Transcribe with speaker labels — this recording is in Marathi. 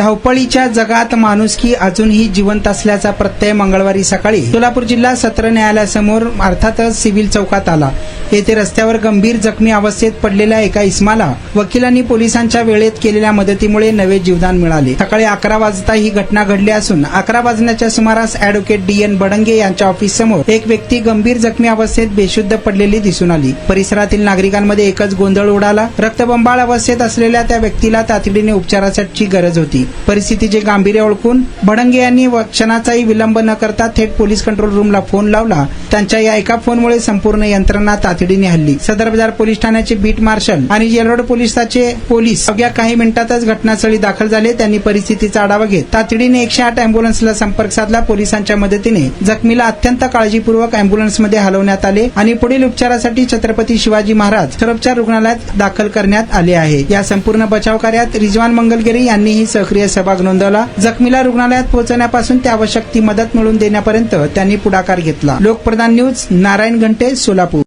Speaker 1: धावपळीच्या जगात माणुसकी अजूनही जिवंत असल्याचा प्रत्यय मंगळवारी सकाळी सोलापूर जिल्हा सत्र न्यायालयासमोर अर्थातच सिव्हिल चौकात आला. येथे रस्त्यावर गंभीर जखमी अवस्थेत पडलेल्या एका इसमाला वकिलांनी पोलिसांच्या वेळेत केलेल्या मदतीमुळे नवे जीवदान मिळाले. सकाळी 11 वाजता ही घटना घडली असून 11 वाजण्याच्या सुमारास ॲडव्होकेट D.N. बडंगे यांच्या ऑफिस समोर एक व्यक्ती गंभीर जखमी अवस्थेत बेशुद्ध पडलेली दिसून आली. परिसरातील नागरिकांमध्ये एकच गोंधळ उडाला. रक्तबंबाळ अवस्थेत असलेल्या त्या व्यक्तीला तातडीने उपचाराची गरज होती. परिस्थितीचे गांभीर्य ओळखून बडंगे यांनी क्षणाचाही विलंब न करता थेट पोलीस कंट्रोल रूमला फोन लावला. त्यांच्या या एका फोनमुळे संपूर्ण यंत्रणा तातडीने हल्ली. सदर बाजार पोलीस ठाण्याचे बीट मार्शल आणि जेलरोड पोलिसाचे पोलीस अवघ्या काही मिनिटातच घटनास्थळी दाखल झाले. त्यांनी परिस्थितीचा आढावा घेत तातडीने 108 अँब्युलन्सला संपर्क साधला. पोलिसांच्या मदतीने जखमीला अत्यंत काळजीपूर्वक अँब्युलन्समध्ये हलवण्यात आले आणि पुढील उपचारासाठी छत्रपती शिवाजी महाराज सर्वोपचार रुग्णालयात दाखल करण्यात आले आहे. या संपूर्ण बचाव कार्यात रिजवान मंगलगिरी यांनीही सक्रिय सहभाग नोंदवला. जखमीला रुग्णालयात पोहोचण्यापासून ते आवश्यक ती मदत मिळवून देण्यापर्यंत त्यांनी पुढाकार घेतला. लोकप्रधान न्यूज, नारायण घंटे, सोलापूर.